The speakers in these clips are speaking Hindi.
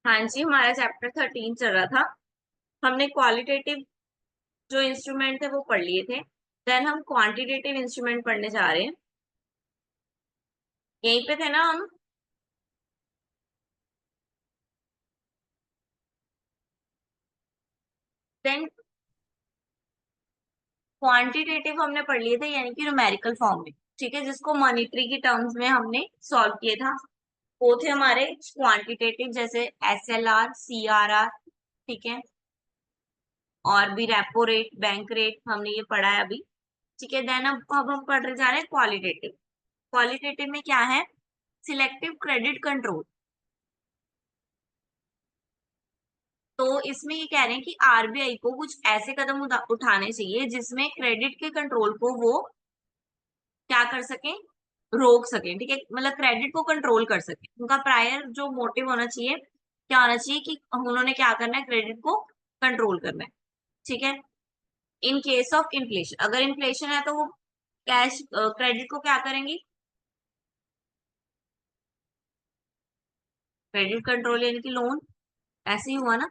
हाँ जी, हमारा चैप्टर 13 चल रहा था। हमने क्वालिटेटिव जो इंस्ट्रूमेंट थे वो पढ़ लिए थे। देन हम क्वांटिटेटिव इंस्ट्रूमेंट पढ़ने जा रहे हैं। यहीं पे थे ना हम। देन क्वांटिटेटिव हमने पढ़ लिए थे, यानी कि न्यूमेरिकल फॉर्म में। ठीक है, जिसको मॉनिटरी की टर्म्स में हमने सॉल्व किए था। वो थे हमारे क्वांटिटेटिव, जैसे SLR, CRR। ठीक है, और भी रेपो रेट, बैंक रेट हमने ये पढ़ा है अभी। ठीक है, देन अब हम पढ़ रहे जा रहे हैं क्वालिटेटिव। क्वालिटेटिव में क्या है? Selective credit control. तो इसमें ये कह रहे हैं कि RBI को कुछ ऐसे कदम उठाने चाहिए जिसमें क्रेडिट के कंट्रोल को वो क्या कर सके, रोक सके। ठीक है, मतलब क्रेडिट को कंट्रोल कर सके। उनका प्रायर जो मोटिव होना चाहिए, क्या होना चाहिए कि उन्होंने क्या करना है, क्रेडिट को कंट्रोल करना है। ठीक है, इन केस ऑफ इन्फ्लेशन, अगर इन्फ्लेशन है तो वो कैश क्रेडिट को क्या करेंगी, क्रेडिट कंट्रोल यानी कि लोन, ऐसे ही हुआ ना,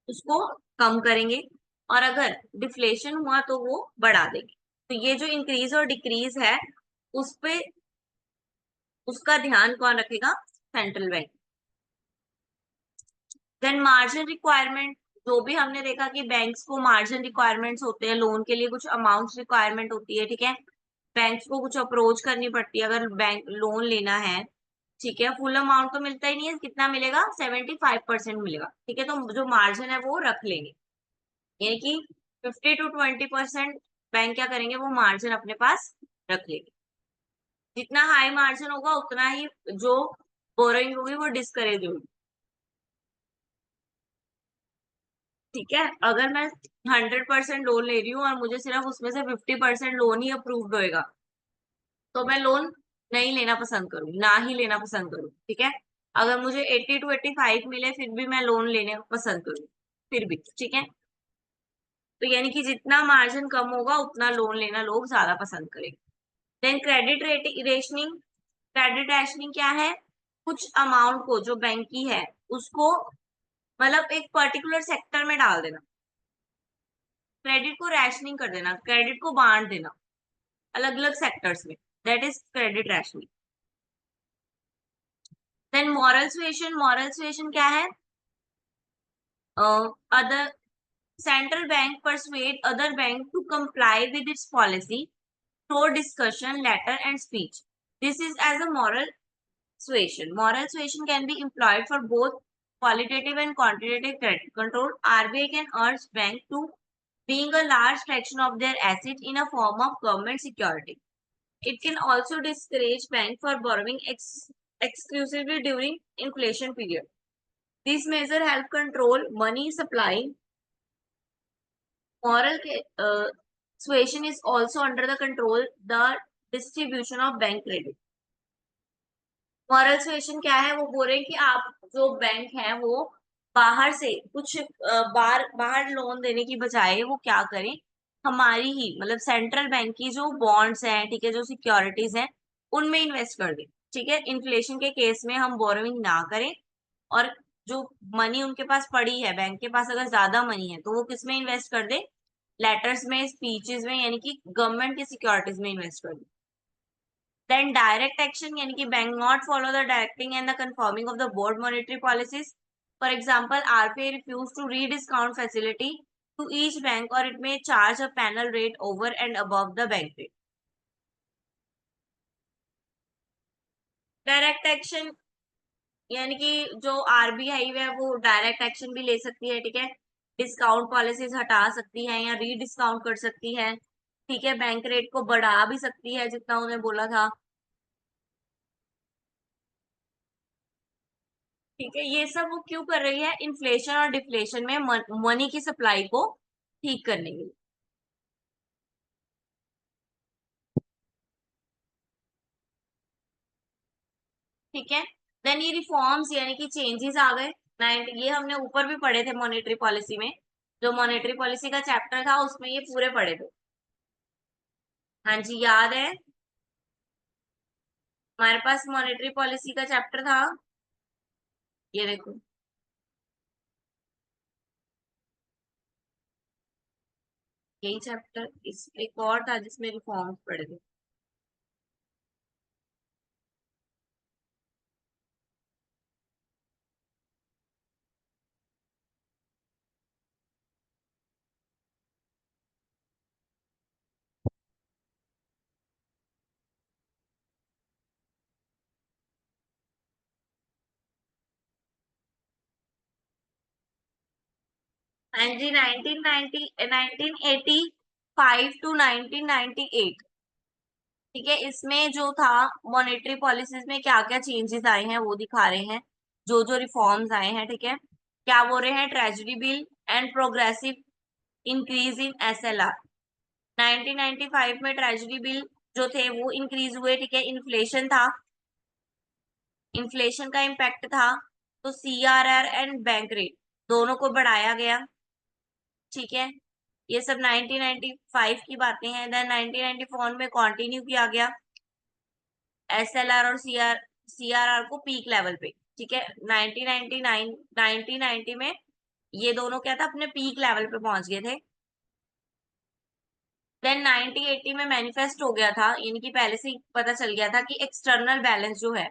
उसको कम करेंगे। और अगर डिफ्लेशन हुआ तो वो बढ़ा देंगे। तो ये जो इंक्रीज और डिक्रीज है, उस पे उसका ध्यान कौन रखेगा? Central bank. Then margin requirement. जो भी हमने देखा कि बैंक्स को मार्जिन रिक्वायरमेंट्स होते हैं, लोन के लिए कुछ अमाउंट रिक्वायरमेंट होती है। ठीक है, बैंक्स को कुछ अप्रोच करनी पड़ती है अगर बैंक लोन लेना है। ठीक है, फुल अमाउंट तो मिलता ही नहीं है, कितना मिलेगा? 75% मिलेगा। ठीक है, तो जो मार्जिन है वो रख लेंगे, यानी कि 50 to 20% बैंक क्या करेंगे, वो मार्जिन अपने पास रख लेंगे। जितना हाई मार्जिन होगा उतना ही जो बोरोइंग होगी वो डिस्करेज होगी। ठीक है, अगर मैं 100% लोन ले रही हूँ और मुझे सिर्फ उसमें से 50% लोन ही अप्रूव्ड होएगा, तो मैं लोन नहीं लेना पसंद करूँ, ना ही लेना पसंद करूँ। ठीक है, अगर मुझे 80 to 85 मिले फिर भी मैं लोन लेने पसंद करूँ, फिर भी। ठीक है, तो यानी कि जितना मार्जिन कम होगा उतना लोन लेना लोग ज्यादा पसंद करेंगे। Then credit rating rationing. Credit rationing क्या है? कुछ अमाउंट को जो बैंक की है उसको, मतलब एक पर्टिकुलर सेक्टर में डाल देना, क्रेडिट को रैशनिंग कर देना, क्रेडिट को बांट देना अलग अलग सेक्टर्स में। That is credit rationing. Then moral suasion. Moral suasion क्या है? Other central bank persuade other bank to comply with its policy through discussion, letter and speech. This is as a moral suasion. Moral suasion can be employed for both qualitative and quantitative credit control. RBI can urge bank to being a large fraction of their asset in a form of government security. It can also discourage bank for borrowing exclusively during inflation period. This measure help control money supply. Moral suasion is also under the control the distribution of bank credit. Moral suasion क्या है? वो बोल रहे हैं कि आप जो बैंक है वो बाहर से कुछ बाहर बाहर लोन देने की बजाय वो क्या करें, हमारी ही मतलब सेंट्रल बैंक की जो बॉन्ड्स हैं, ठीक है, जो सिक्योरिटीज हैं, उनमें इन्वेस्ट कर दें। ठीक है, इन्फ्लेशन के केस में हम बोरोइंग ना करें, और जो मनी उनके पास पड़ी है, बैंक के पास अगर ज्यादा मनी है तो वो किस में इन्वेस्ट कर दे? लेटर्स में, स्पीचेस में, यानी कि गवर्नमेंट की सिक्योरिटीज में इन्वेस्ट कर दे। Then direct action, यानी कि bank not follow the directing and the conforming of the board monetary policies. For example, RBI refused to rediscount facility to each bank, or it may charge a panel rate over and above the bank rate. Direct action यानी कि जो RBI है वो डायरेक्ट एक्शन भी ले सकती है। ठीक है, डिस्काउंट पॉलिसीज हटा सकती है या रीडिस्काउंट कर सकती है। ठीक है, बैंक रेट को बढ़ा भी सकती है जितना उन्हें बोला था। ठीक है, ये सब वो क्यों कर रही है? इन्फ्लेशन और डिफ्लेशन में मनी की सप्लाई को ठीक करने के लिए। ठीक है, देन ये रिफॉर्म्स यानी कि चेंजेस आ गए। ये हमने ऊपर भी पढ़े थे मॉनेटरी पॉलिसी में। जो मॉनेटरी पॉलिसी का चैप्टर था उसमें ये पूरे पढ़े थे। हाँ जी, याद है, हमारे पास मॉनेटरी पॉलिसी का चैप्टर था। ये देखो, यही चैप्टर, इस एक और था जिसमें रिफॉर्म्स पढ़े थे। 1985 टू 1998, ठीक है। इसमें जो था मॉनेटरी पॉलिसीज में क्या क्या चेंजेस आए हैं वो दिखा रहे हैं, जो जो रिफॉर्म्स आए हैं, ठीक है। क्या बोल रहे हैं, treasury bill and progressive increase in SLR. 1995 में ट्रेजरी बिल जो थे वो इंक्रीज हुए, ठीक है। इन्फ्लेशन था, इन्फ्लेशन का इम्पैक्ट था, तो सीआरआर एंड बैंक रेट दोनों को बढ़ाया गया, ठीक है। ये सब 1995 की बातें हैं। देन 1994 में कंटिन्यू किया गया एसएलआर और सीआरआर को पीक लेवल पे, ठीक है। 1999 1990 में ये दोनों क्या था, अपने पीक लेवल पे पहुंच गए थे। देन 1980 में मैनिफेस्ट हो गया था, इनकी पहले से ही पता चल गया था कि एक्सटर्नल बैलेंस जो है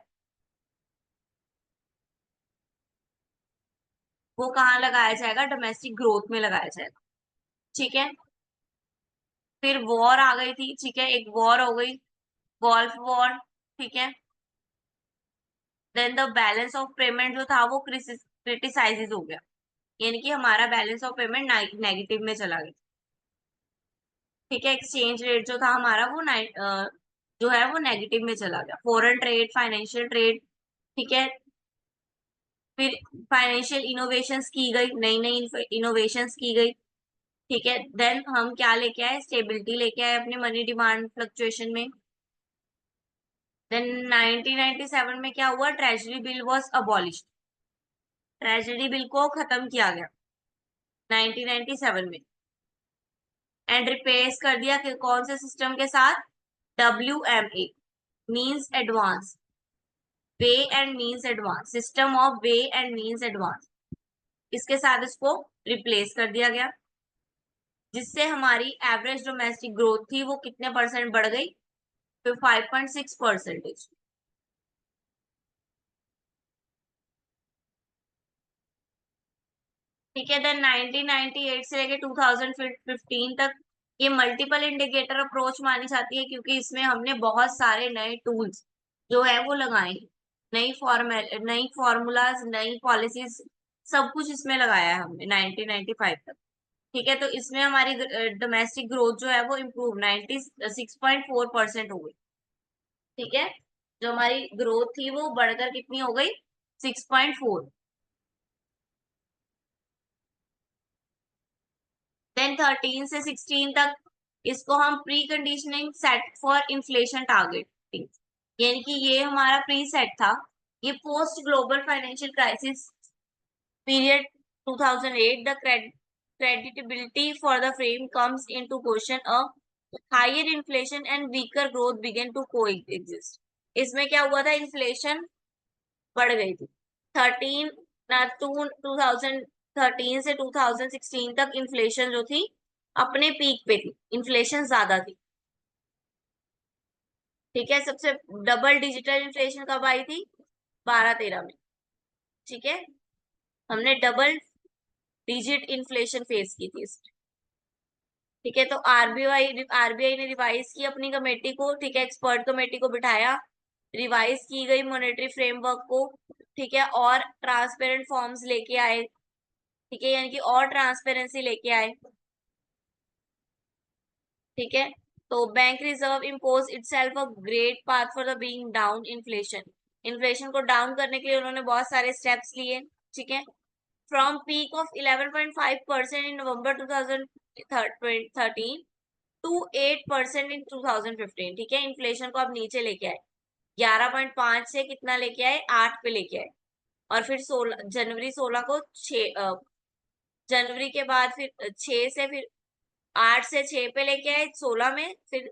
वो कहाँ लगाया जाएगा, डोमेस्टिक ग्रोथ में लगाया जाएगा, ठीक है। फिर वॉर आ गई थी, ठीक है, एक वॉर हो गई, गल्फ वॉर, ठीक है। Then the balance of payment जो था वो क्रिटिसाइज हो गया, यानी कि हमारा बैलेंस ऑफ पेमेंट नेगेटिव में चला गया, ठीक है। एक्सचेंज रेट जो था हमारा वो जो है वो नेगेटिव में चला गया। फॉरेन ट्रेड, फाइनेंशियल ट्रेड, ठीक है। फिर फाइनेंशियल इनोवेशंस की गई, नई नई इनोवेशंस की गई, ठीक है। देन हम क्या लेके आए, स्टेबिलिटी लेके आए अपने मनी डिमांड फ्लक्चुएशन में। देन 1997 में क्या हुआ, treasury bill was abolished, treasury bill को खत्म किया गया 1997 में, एंड रिप्लेस कर दिया कि कौन से सिस्टम के साथ, WMA, means advance, way and means advance, system of way and means advance, इसके साथ इसको रिप्लेस कर दिया गया, जिससे हमारी एवरेज डोमेस्टिक ग्रोथ थी वो कितने परसेंट बढ़ गई, तो 5.6%। ठीक है। देन 1998 से लेके 2015 तक ये मल्टीपल इंडिकेटर अप्रोच मानी जाती है, क्योंकि इसमें हमने बहुत सारे नए टूल्स जो है वो लगाए, नई फॉर्मूलाज, नई पॉलिसीज, सब कुछ इसमें लगाया है हमने 1995 तक, ठीक है। तो इसमें हमारी डोमेस्टिक ग्रोथ जो है वो इम्प्रूव 96.4% हो गई, ठीक है। जो हमारी ग्रोथ थी वो बढ़कर कितनी हो गई, 6.4। देन 13 से 16 तक इसको हम pre conditioning set for inflation targeting, यानी कि ये हमारा प्री सेट था। ये post global financial crisis period 2008, the creditability for the frame comes into question, a higher inflation and weaker growth begin to coexist. इसमें क्या हुआ था, इन्फ्लेशन बढ़ गई थी। 13 2013 से 2016 तक इन्फ्लेशन जो थी अपने पीक पे थी, इन्फ्लेशन ज्यादा थी, ठीक है। सबसे डबल डिजिटल इन्फ्लेशन कब आई थी, 12-13 में, ठीक है। हमने डबल डिजिट इन्फ्लेशन फेस की थी, ठीक है। तो आरबीआई ने रिवाइज की अपनी कमेटी को, ठीक है, एक्सपर्ट कमेटी को बिठाया, रिवाइज की गई मॉनेटरी फ्रेमवर्क को, ठीक है, और ट्रांसपेरेंट फॉर्म्स लेके आए, ठीक है, यानी कि और ट्रांसपेरेंसी लेके आए, ठीक है। तो bank reserve impose itself a great path for the being down inflation, inflation को डाउन करने के लिए उन्होंने बहुत सारे स्टेप्स लिए, ठीक है। From peak of 11.5% in November 2013 to 8% in 2015, ठीक है। इन्फ्लेशन को अब नीचे लेके आए, 11.5 से कितना लेके आए, 8 पे लेके आए, और फिर 16 जनवरी 16 को 6 जनवरी के बाद फिर 6 से फिर 8 से 6 पे लेके आए, 16 में, फिर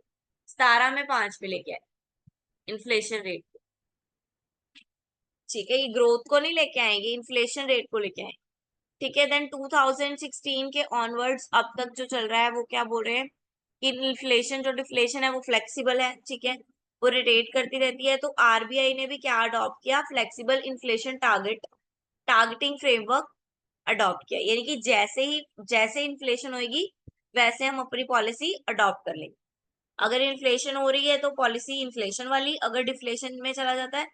17 में 5 पे लेके आए इन्फ्लेशन रेट, ठीक है। ये ग्रोथ को नहीं लेके आएंगे, इन्फ्लेशन रेट को लेके आए, ठीक है। देन 2016 के ऑनवर्ड्स अब तक जो चल रहा है वो क्या बोल रहे हैं कि इन्फ्लेशन जो डिफ्लेशन है वो फ्लेक्सिबल है, ठीक है, वो रोटेट करती रहती है। तो आरबीआई ने भी क्या अडॉप्ट किया, flexible inflation targeting framework adopt किया, यानी कि जैसे इन्फ्लेशन होगी वैसे हम अपनी पॉलिसी अडॉप्ट कर लेंगे। अगर इन्फ्लेशन हो रही है तो पॉलिसी इन्फ्लेशन वाली, अगर डिफ्लेशन में चला जाता है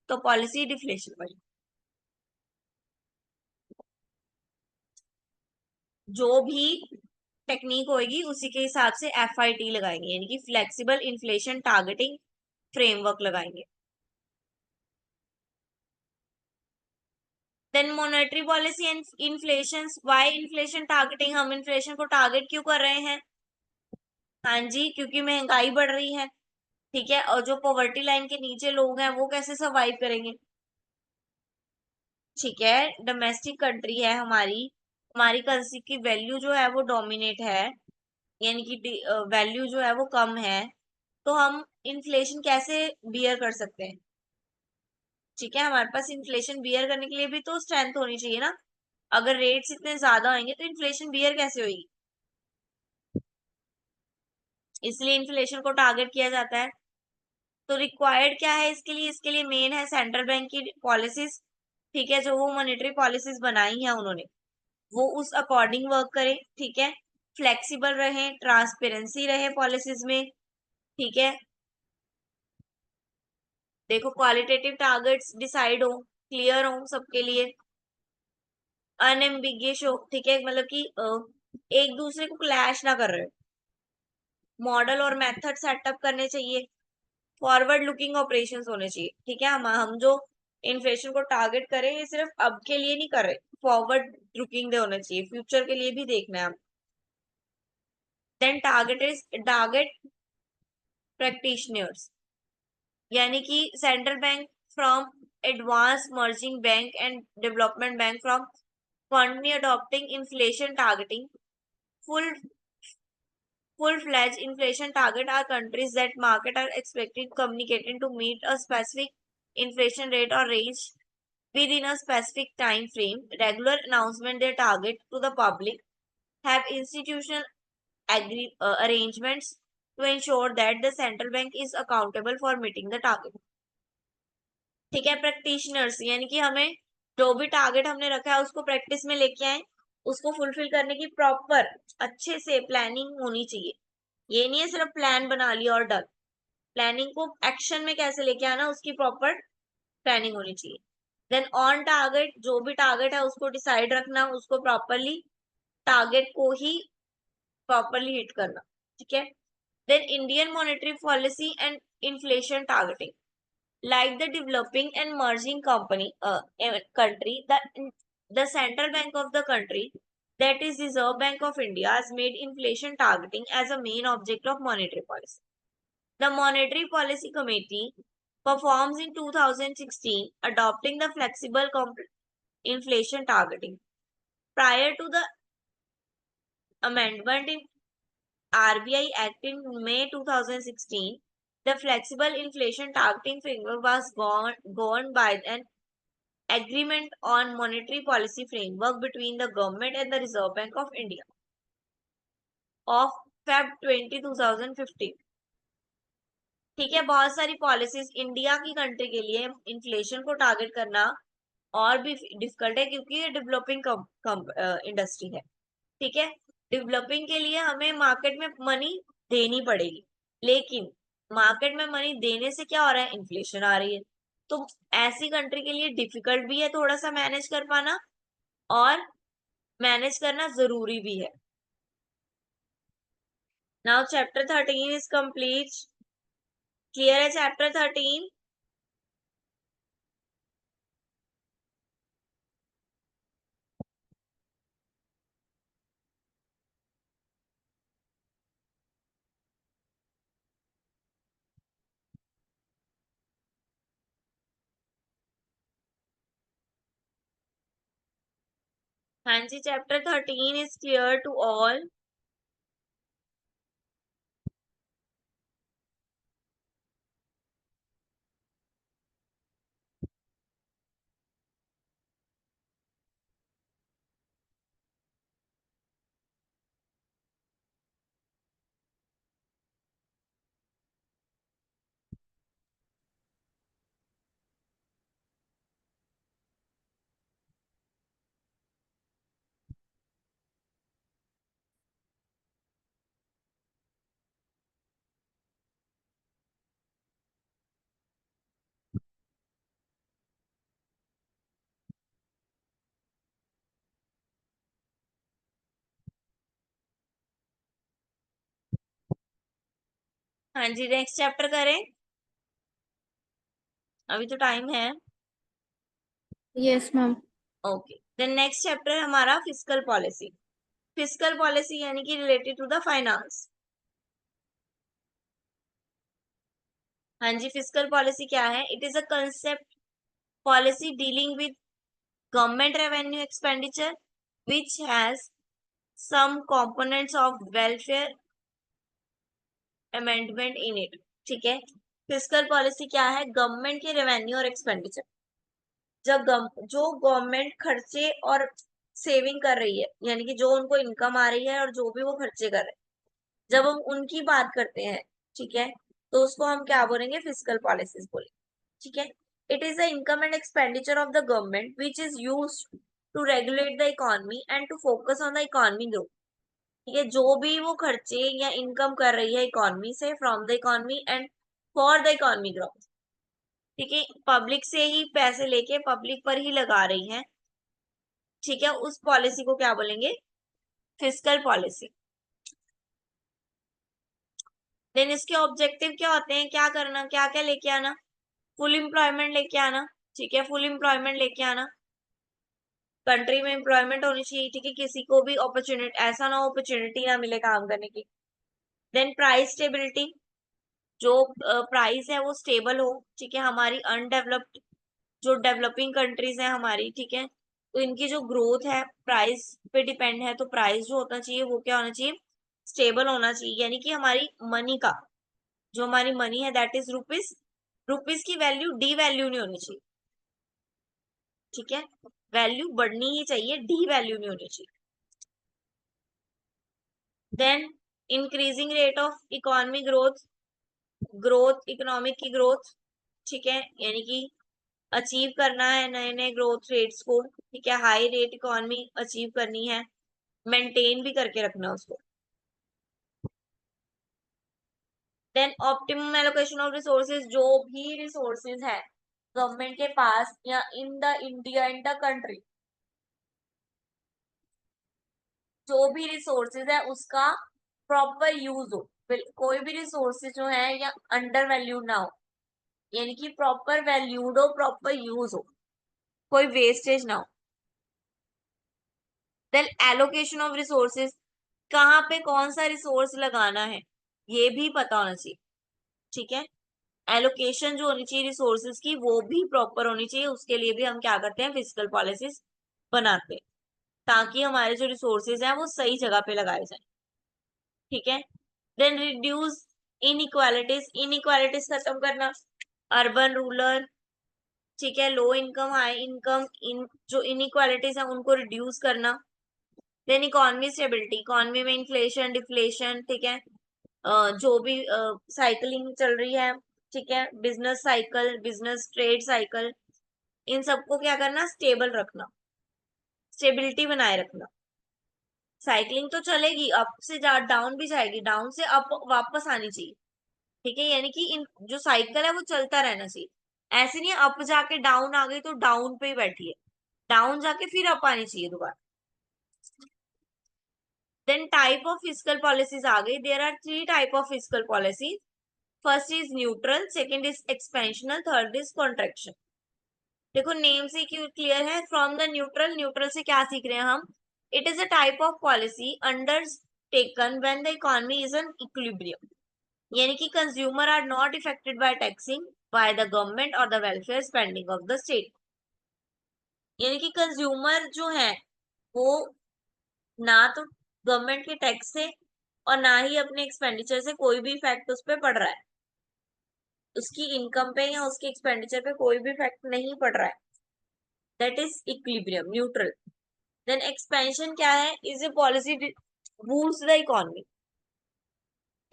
तो पॉलिसी डिफ्लेशन वाली। जो भी टेक्निक होगी उसी के हिसाब से एफआईटी लगाएंगे, यानी कि फ्लेक्सिबल इन्फ्लेशन टारगेटिंग फ्रेमवर्क लगाएंगे। Then monetary policy and inflation, why inflation targeting, हम इन्फ्लेशन को टारगेट क्यों कर रहे हैं? हाँ जी, क्योंकि महंगाई बढ़ रही है, ठीक है, और जो पॉवर्टी लाइन के नीचे लोग हैं वो कैसे सर्वाइव करेंगे? ठीक है, डोमेस्टिक कंट्री है हमारी, हमारी करेंसी की वैल्यू जो है वो डोमिनेट है, यानी कि वैल्यू जो है वो कम है, तो हम इन्फ्लेशन कैसे बियर कर सकते हैं? ठीक है, हमारे पास इन्फ्लेशन बियर करने के लिए भी तो स्ट्रेंथ होनी चाहिए ना। अगर रेट्स इतने ज्यादा होंगे तो इन्फ्लेशन बियर कैसे होगी? इसलिए इन्फ्लेशन को टारगेट किया जाता है। तो रिक्वायर्ड क्या है इसके लिए? इसके लिए मेन है सेंट्रल बैंक की पॉलिसीज, ठीक है, जो वो मॉनेटरी पॉलिसीज बनाई है उन्होंने, वो उस अकॉर्डिंग वर्क करे, ठीक है, फ्लेक्सिबल रहे, ट्रांसपेरेंसी रहे पॉलिसीज में, ठीक है, देखो क्वालिटेटिव टारगेट्स डिसाइड हो, क्लियर हो सबके लिए, अनएम्बिगियस हो, ठीक है, मतलब कि एक दूसरे को क्लैश ना कर रहे हो, मॉडल और मेथड सेटअप करने चाहिए, फॉरवर्ड लुकिंग ऑपरेशंस होने चाहिए, ठीक है, हम जो इन्फ्लेशन को टारगेट करें ये सिर्फ अब के लिए नहीं कर रहे, फॉरवर्ड लुकिंग दे होने चाहिए, फ्यूचर के लिए भी देखना है। देन टारगेट प्रैक्टिशनर्स, यानी कि central bank from advance merging bank and development bank from fondly adopting inflation targeting. Full full-fledged inflation target are countries that market are expected communicating to meet a specific inflation rate or range within a specific time frame. Regular announcement their target to the public. Have institutional arrangements to ensure that the central bank is accountable for meeting the target. ठीक है, प्रैक्टिशनर्स यानी कि हमें जो भी टारगेट हमने रखा है उसको प्रैक्टिस में लेके आए, उसको फुलफिल करने की प्रॉपर अच्छे से प्लानिंग होनी चाहिए। ये नहीं है सिर्फ प्लान बना लिया और डन, प्लानिंग को एक्शन में कैसे लेके आना उसकी प्रॉपर प्लानिंग होनी चाहिए। देन ऑन टारगेट, जो भी टारगेट है उसको डिसाइड रखना, उसको प्रॉपरली टारगेट को ही प्रॉपरली हिट करना, ठीक है। Then Indian monetary policy and inflation targeting, like the developing and merging country, the central bank of the country, that is Reserve Bank of India, has made inflation targeting as a main object of monetary policy. The Monetary Policy Committee performs in 2016, adopting the flexible inflation targeting. Prior to the amendment in RBI Act in May 2016, the flexible inflation targeting framework was governed by an agreement on monetary policy framework between the government and the Reserve Bank of India of Feb 2015। ठीक है, बहुत सारी पॉलिसीज इंडिया की कंट्री के लिए इन्फ्लेशन को टारगेट करना और भी डिफिकल्ट है क्योंकि ये डेवलपिंग इंडस्ट्री है, ठीक है। डेवलपिंग के लिए हमें मार्केट में मनी देनी पड़ेगी, लेकिन मार्केट में मनी देने से क्या हो रहा है, इन्फ्लेशन आ रही है, तो ऐसी कंट्री के लिए डिफिकल्ट भी है थोड़ा सा मैनेज कर पाना, और मैनेज करना जरूरी भी है। Now chapter 13 is complete. Clear है चैप्टर 13? हाँ जी, chapter 13 is clear to all. हाँ जी, नेक्स्ट चैप्टर करें, अभी तो टाइम है। Yes ma'am. Okay, then next chapter हमारा फिस्कल पॉलिसी। फिस्कल पॉलिसी यानी कि रिलेटेड टू द फाइनेंस। हाँ जी, फिस्कल पॉलिसी क्या है? It is a concept policy dealing with government revenue expenditure which has some components of welfare amendment in it. ठीक है, फिस्कल पॉलिसी क्या है? गवर्नमेंट के रेवेन्यू और एक्सपेंडिचर, जब जो गवर्नमेंट खर्चे और सेविंग कर रही है, यानी कि जो उनको इनकम आ रही है और जो भी वो खर्चे कर रहे हैं, जब हम उनकी बात करते हैं, ठीक है, तो उसको हम क्या बोलेंगे? फिस्कल पॉलिसीज बोलेंगे। ठीक है, it is the income and expenditure of the government which is use to regulate the economy and to focus on the economy growth. ठीक है, जो भी वो खर्चे या इनकम कर रही है इकोनॉमी से, from the economy and for the economy growth. ठीक है, पब्लिक से ही पैसे लेके पब्लिक पर ही लगा रही है। ठीक है, उस पॉलिसी को क्या बोलेंगे? Fiscal policy. देन इसके ऑब्जेक्टिव क्या होते हैं? क्या करना, क्या क्या लेके आना? फुल एम्प्लॉयमेंट लेके आना। ठीक है, फुल एम्प्लॉयमेंट लेके आना, कंट्री में एम्प्लॉयमेंट होनी चाहिए। ठीक है, किसी को भी अपॉर्चुनिटी, ऐसा ना अपॉर्चुनिटी ना मिले काम करने की। देन प्राइस स्टेबिलिटी, जो प्राइस है वो स्टेबल हो। ठीक है, हमारी अनडेवलप्ड जो डेवलपिंग कंट्रीज है हमारी, ठीक है, तो इनकी जो ग्रोथ है प्राइस पे डिपेंड है, तो प्राइस जो होना चाहिए वो क्या होना चाहिए? स्टेबल होना चाहिए, यानी कि हमारी मनी का, जो हमारी मनी है दैट इज रुपीज, रुपीज की वैल्यू डी वैल्यू नहीं होनी चाहिए। ठीक है, वैल्यू बढ़नी ही चाहिए, डी वैल्यू नहीं होनी चाहिए। Then increasing rate of economy growth, growth economic की ग्रोथ। ठीक है, यानी कि अचीव करना है नए नए ग्रोथ रेट्स को। ठीक है, हाई रेट इकोनॉमी अचीव करनी है, मेंटेन भी करके रखना उसको। Then optimum allocation of resources, जो भी रिसोर्सेज है गवर्नमेंट के पास या in the India, in the country, जो भी रिसोर्सेज है उसका प्रॉपर यूज हो। कोई भी रिसोर्सेज जो है या अंडर वैल्यूड ना हो, यानी कि प्रॉपर वैल्यूड हो, प्रॉपर यूज हो, कोई वेस्टेज ना हो। देन एलोकेशन ऑफ रिसोर्सेज, कहाँ पे कौन सा रिसोर्स लगाना है ये भी पता होना चाहिए। ठीक है, एलोकेशन जो होनी चाहिए रिसोर्सेज की वो भी प्रॉपर होनी चाहिए, उसके लिए भी हम क्या करते हैं? फिजिकल पॉलिसीज बनाते हैं, ताकि हमारे जो रिसोर्सेज हैं वो सही जगह पे लगाए जाए। ठीक है, देन रिड्यूस इनइक्वालिटीज, इनइक्वालिटीज खत्म करना, अर्बन रूरल, ठीक है, लो इनकम हाई इनकम, इन जो इनइक्वालिटीज है उनको रिड्यूस करना। देन इकोनॉमी स्टेबिलिटी, इकोनॉमी में इन्फ्लेशन डिफ्लेशन, ठीक है, जो भी साइकिलिंग चल रही है, ठीक है, business cycle, business trade cycle, इन सबको क्या करना? स्टेबल रखना, स्टेबिलिटी बनाए रखना। साइकिलिंग तो चलेगी, अप से डाउन भी जाएगी, डाउन से अप वापस आनी चाहिए। ठीक है, यानी कि इन जो साइकिल है वो चलता रहना चाहिए। ऐसे नहीं अप जाके डाउन आ गई तो डाउन पे ही बैठी है, डाउन जाके फिर अप आनी चाहिए दोबारा। Then type of physical policies आ गई। There are three type of physical policies. First is neutral, second is expansional, third is contraction. देखो नेम से क्यों क्लियर है? फ्रॉम द न्यूट्रल, न्यूट्रल से क्या सीख रहे हैं हम? It is a type of policy undertaken when the economy is in equilibrium, यानी कि consumer are not affected by taxing by the government और the welfare spending of the state. यानी कि कंज्यूमर जो है वो ना तो गवर्नमेंट के टैक्स से और ना ही अपने एक्सपेंडिचर से कोई भी इफेक्ट उस पर पड़ रहा है, उसकी इनकम पे या उसके एक्सपेंडिचर पे कोई भी इफेक्ट नहीं पड़ रहा है। That is equilibrium, neutral. Then expansion क्या है? Is a policy boost the economy.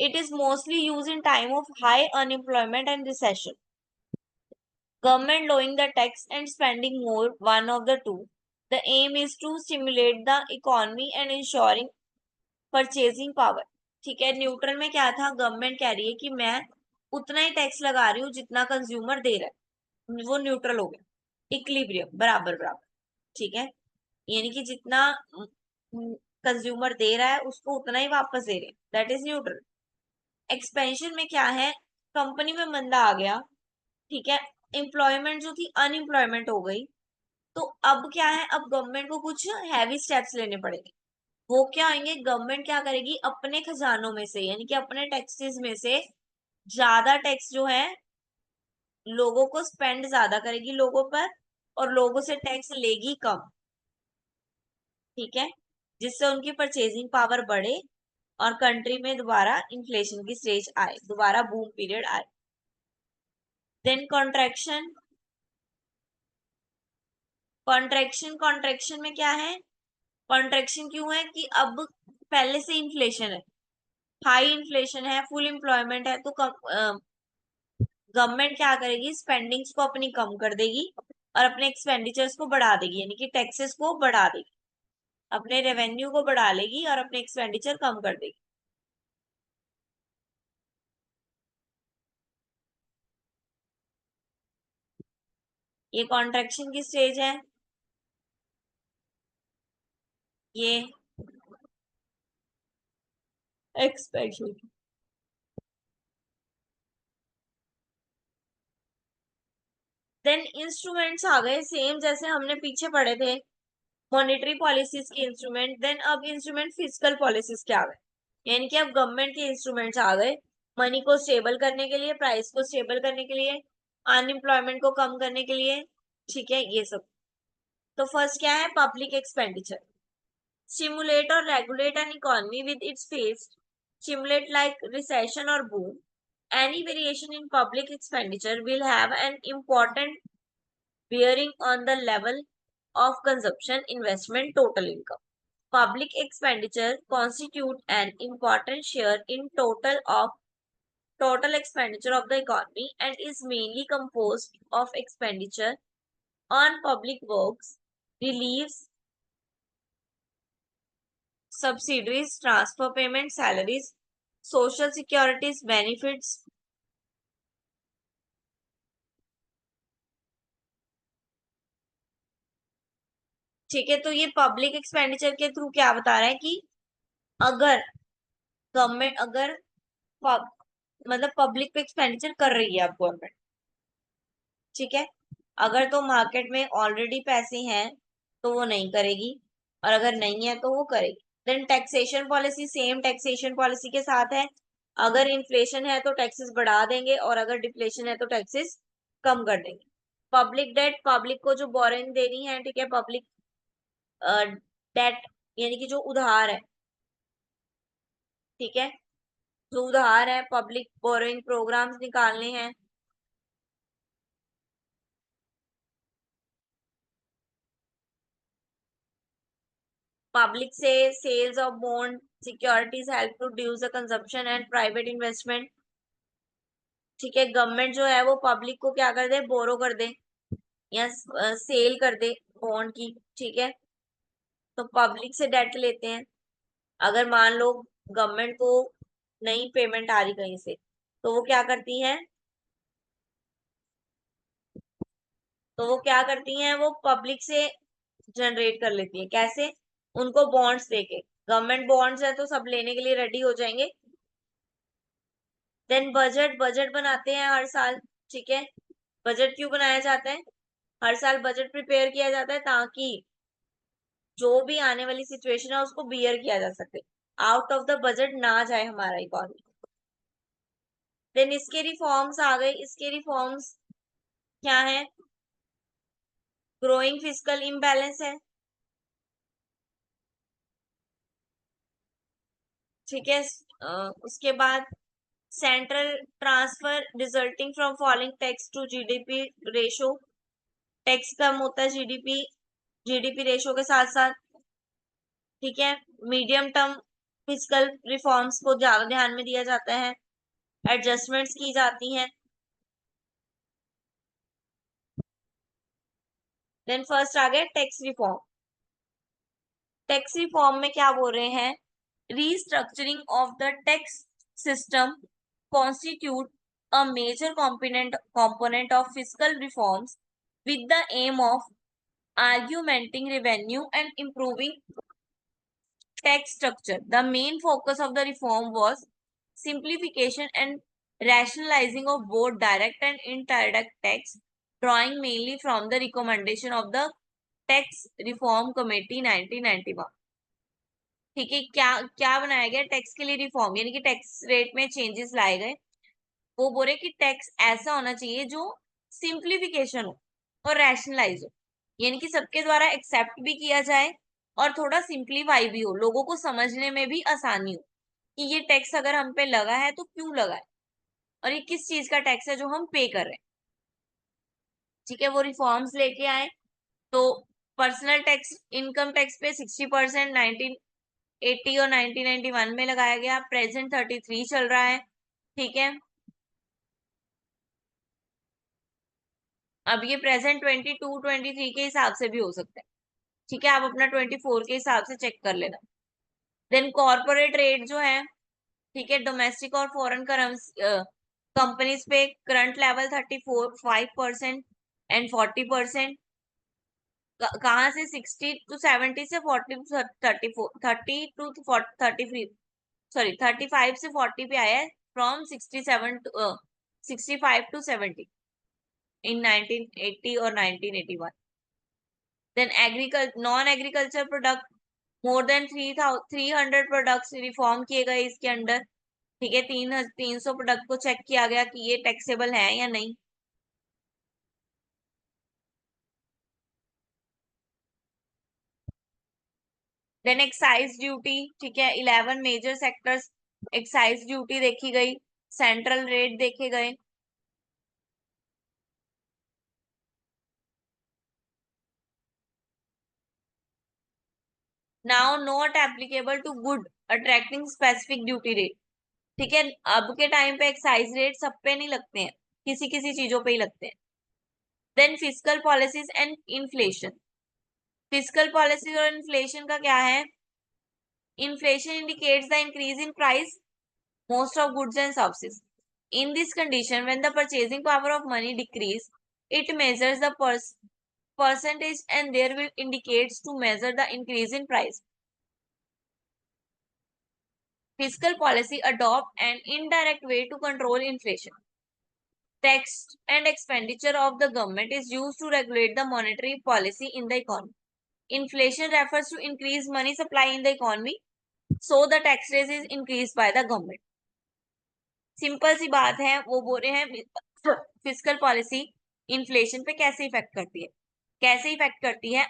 It is mostly use in time of high unemployment and recession, government lowering the tax and spending more, one of the two. The aim is to stimulate the economy and ensuring purchasing power। ठीक है, न्यूट्रल में क्या था? गवर्नमेंट कह रही है कि मैं उतना ही टैक्स लगा रही हूँ जितना कंज्यूमर दे रहा है, वो न्यूट्रल हो गया। इक्विलिब्रियम, बराबर बराबर। ठीक है, यानी कि जितना कंज्यूमर दे रहा है उसको उतना ही वापस दे रहे हैं, दैट इज न्यूट्रल। एक्सपेंशन में क्या है, कंपनी में मंदा आ गया, ठीक है, एम्प्लॉयमेंट जो थी अनएम्प्लॉयमेंट हो गई, तो अब क्या है, अब गवर्नमेंट को कुछ हैवी स्टेप्स लेने पड़ेंगे। वो क्या आएंगे, गवर्नमेंट क्या करेगी, अपने खजानों में से यानी कि अपने टैक्सेस में से ज्यादा टैक्स जो है लोगों को स्पेंड ज्यादा करेगी लोगों पर, और लोगों से टैक्स लेगी कम, ठीक है, जिससे उनकी परचेजिंग पावर बढ़े और कंट्री में दोबारा इन्फ्लेशन की स्टेज आए, दोबारा बूम पीरियड आए। देन कॉन्ट्रैक्शन, कॉन्ट्रैक्शन में क्या है, कॉन्ट्रैक्शन क्यों है कि अब पहले से इन्फ्लेशन है, हाई इन्फ्लेशन है, फुल एम्प्लॉयमेंट है, तो गवर्नमेंट क्या करेगी, स्पेंडिंग्स को अपनी कम कर देगी और अपने एक्सपेंडिचर्स को बढ़ा देगी, यानी कि टैक्सेस को बढ़ा देगी, अपने रेवेन्यू को बढ़ा लेगी और अपने एक्सपेंडिचर कम कर देगी। ये कॉन्ट्रैक्शन की स्टेज है, ये एक्सपेंशन। देन इंस्ट्रूमेंट्स आ गए, सेम जैसे हमने पीछे पढ़े थे मॉनेटरी पॉलिसीज के इंस्ट्रूमेंट, देन अब इंस्ट्रूमेंट फिजिकल पॉलिसीज के आ गए, यानी कि अब गवर्नमेंट के इंस्ट्रूमेंट्स आ गए मनी को स्टेबल करने के लिए, प्राइस को स्टेबल करने के लिए, अनएम्प्लॉयमेंट को कम करने के लिए, ठीक है, ये सब। तो फर्स्ट क्या है, पब्लिक एक्सपेंडिचर, स्टिमुलेट और regulate an economy with its face, stimulate like recession और boom, any variation in public expenditure will have an important bearing on the level of consumption, investment, total income. Public expenditure constitute an important share in total expenditure of the economy and is mainly composed of expenditure on public works, reliefs, subsidies, transfer payments, salaries, social securities, benefits, ठीक है। तो ये पब्लिक एक्सपेंडिचर के थ्रू क्या बता रहा है कि अगर गवर्नमेंट, अगर पब, मतलब पब्लिक पे एक्सपेंडिचर कर रही है अब गवर्नमेंट, ठीक है, अगर तो मार्केट में ऑलरेडी पैसे हैं तो वो नहीं करेगी, और अगर नहीं है तो वो करेगी। Then taxation policy, same taxation policy के साथ है, अगर इन्फ्लेशन है तो टैक्सेस बढ़ा देंगे और अगर डिफ्लेशन है तो टैक्सेस कम कर देंगे। पब्लिक डेट, पब्लिक को जो बोरिंग देनी है, ठीक है, पब्लिक डेट यानी कि जो उधार है, ठीक है, जो उधार है, पब्लिक बोरोइंग प्रोग्राम्स निकालने हैं, पब्लिक से sales of bond securities help to reduce the consumption and private investment, ठीक है, गवर्नमेंट जो है वो पब्लिक को क्या कर दे, बोरो कर दे या सेल कर दे बॉन्ड की, ठीक है, तो पब्लिक से डेट लेते हैं। अगर मान लो गवर्नमेंट को नहीं पेमेंट आ रही कहीं से, तो वो क्या करती है, तो वो क्या करती हैं, वो पब्लिक से जनरेट कर लेती है, कैसे, उनको बॉन्ड्स देके, गवर्नमेंट बॉन्ड्स है तो सब लेने के लिए रेडी हो जाएंगे। देन बजट, बजट बनाते हैं हर साल, ठीक है, बजट क्यों बनाया जाता है, हर साल बजट प्रिपेयर किया जाता है ताकि जो भी आने वाली सिचुएशन है उसको बियर किया जा सके, आउट ऑफ द बजट ना जाए हमारा इकोनॉमी। देन इसके रिफॉर्म्स आ गए, इसके रिफॉर्म्स क्या है, ग्रोइंग फिजिकल इम्बैलेंस है, ठीक है, उसके बाद central transfer resulting from falling tax to GDP ratio, tax कम होता है जीडीपी रेशो के साथ साथ, ठीक है, मीडियम टर्म फिजिकल रिफॉर्म्स को ज्यादा ध्यान में दिया जाता है, एडजस्टमेंट्स की जाती हैं। देन फर्स्ट आ गया टैक्स रिफॉर्म, टैक्स रिफॉर्म में क्या बोल रहे हैं, restructuring of the tax system constitute a major component of fiscal reforms with the aim of augmenting revenue and improving tax structure. The main focus of the reform was simplification and rationalizing of both direct and indirect tax, drawing mainly from the recommendation of the Tax Reform Committee 1991. ठीक है, क्या क्या बनाया गया टैक्स के लिए रिफॉर्म, यानी कि टैक्स रेट में चेंजेस लाए गए। वो बोल रहे कि टैक्स ऐसा होना चाहिए जो सिंप्लीफिकेशन हो और रैशनलाइज हो, यानी कि सबके द्वारा एक्सेप्ट भी किया जाए और थोड़ा सिंप्लीफाई भी हो, लोगों को समझने में भी आसानी हो कि ये टैक्स अगर हम पे लगा है तो क्यों लगा है और ये किस चीज का टैक्स है जो हम पे कर रहे हैं। ठीक है, वो रिफॉर्म्स लेके आए। तो पर्सनल टैक्स, इनकम टैक्स पे 60% 1980 और 1991 में लगाया गया, प्रेजेंट 33 चल रहा है। ठीक है, अब ये प्रेजेंट 22 23 के हिसाब से भी हो सकता है। ठीक है, आप अपना 24 के हिसाब से चेक कर लेना। देन कॉर्पोरेट रेट जो है, ठीक है, डोमेस्टिक और फॉरेन कंपनीज पे करंट लेवल 34.5% एंड 40%। कहाँ से 60 टू 70 से 40 टू 34, 30 टू 33, सॉरी 35 से 40 पे आया है, फ्रॉम 67 टू 65 टू 70 इन 1980 और 1981। Then non agriculture product more than 300 products reform किए गए इसके अंडर। ठीक है, 300 प्रोडक्ट को चेक किया गया कि ये टैक्सेबल है या नहीं। देन एक्साइज ड्यूटी, ठीक है, 11 मेजर सेक्टर्स एक्साइज ड्यूटी देखी गई, सेंट्रल रेट देखे गए। Now not applicable to good attracting specific duty rate. ठीक है, अब के टाइम पे एक्साइज रेट सब पे नहीं लगते हैं, किसी किसी चीजों पे ही लगते हैं। Then fiscal policies and inflation. Fiscal policy और इन्फ्लेशन का क्या है? Inflation indicates the increase in price most of goods and services. In this condition, when the purchasing power of money decrease, it measures the percentage and there will indicates to measure the increase in price. Fiscal policy adopt an indirect way to control inflation. Tax and expenditure of the government is used to regulate the monetary policy in the economy. Inflation refers to increased money supply in the economy, so the tax rate is increased by the government. Simple सी बात है, वो बोल रहे हैं फिस्कल पॉलिसी इन्फ्लेशन पे कैसे इफेक्ट करती है। कैसे इफेक्ट करती है?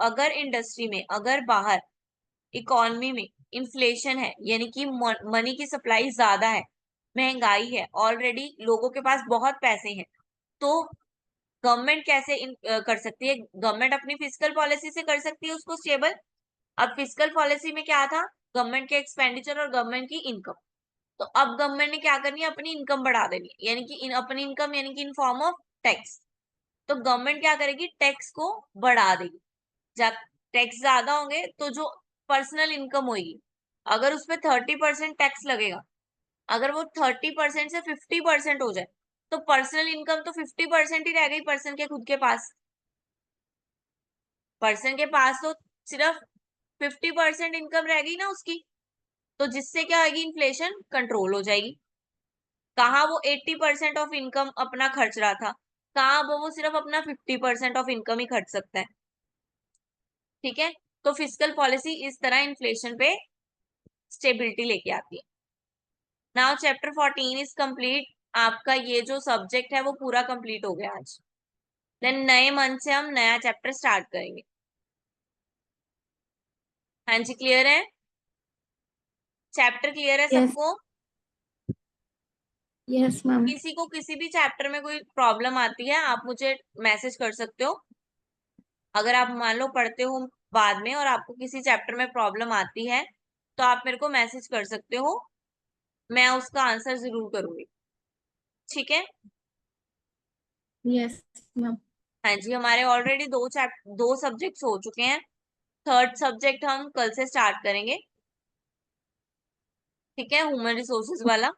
अगर इंडस्ट्री में, अगर बाहर इकोनॉमी में इन्फ्लेशन है, यानी कि मनी की सप्लाई ज्यादा है, महंगाई है, ऑलरेडी लोगों के पास बहुत पैसे हैं, तो गवर्नमेंट कैसे कर सकती है? गवर्नमेंट अपनी फिस्कल पॉलिसी से कर सकती है उसको स्टेबल। अब फिस्कल पॉलिसी में क्या था? गवर्नमेंट के एक्सपेंडिचर और गवर्नमेंट की इनकम। तो अब गवर्नमेंट ने क्या करनी है? अपनी इनकम बढ़ा देनी है, यानी कि अपनी इनकम यानी कि इन फॉर्म ऑफ टैक्स। तो गवर्नमेंट क्या करेगी? टैक्स को बढ़ा देगी। जब टैक्स ज्यादा होंगे तो जो पर्सनल इनकम होगी, अगर उसपे 30% टैक्स लगेगा, अगर वो 30% से 50% हो जाए, तो पर्सनल इनकम तो 50% ही रह गई पर्सन के खुद के पास। पर्सन के पास तो सिर्फ 50% इनकम रह गई ना उसकी। तो जिससे क्या होगी? इन्फ्लेशन कंट्रोल हो जाएगी। कहाँ वो 80% ऑफ इनकम अपना खर्च रहा था, कहाँ वो सिर्फ अपना 50% ऑफ इनकम ही खर्च सकता है। ठीक है, तो फिस्कल पॉलिसी इस तरह इन्फ्लेशन पे स्टेबिलिटी लेके आती है। Now chapter 14 is complete. आपका ये जो सब्जेक्ट है वो पूरा कंप्लीट हो गया आज। देन नए मन से हम नया चैप्टर स्टार्ट करेंगे। हाँ जी, क्लियर है? चैप्टर क्लियर है Yes. सबको? Yes, ma'am. किसी को किसी भी चैप्टर में कोई प्रॉब्लम आती है, आप मुझे मैसेज कर सकते हो। अगर आप मान लो पढ़ते हो बाद में और आपको किसी चैप्टर में प्रॉब्लम आती है, तो आप मेरे को मैसेज कर सकते हो, मैं उसका आंसर जरूर करूंगी। ठीक है? Yes, ma'am. हाँ जी, हमारे ऑलरेडी दो सब्जेक्ट्स हो चुके हैं, थर्ड सब्जेक्ट हम कल से स्टार्ट करेंगे। ठीक है, ह्यूमन रिसोर्सेज वाला।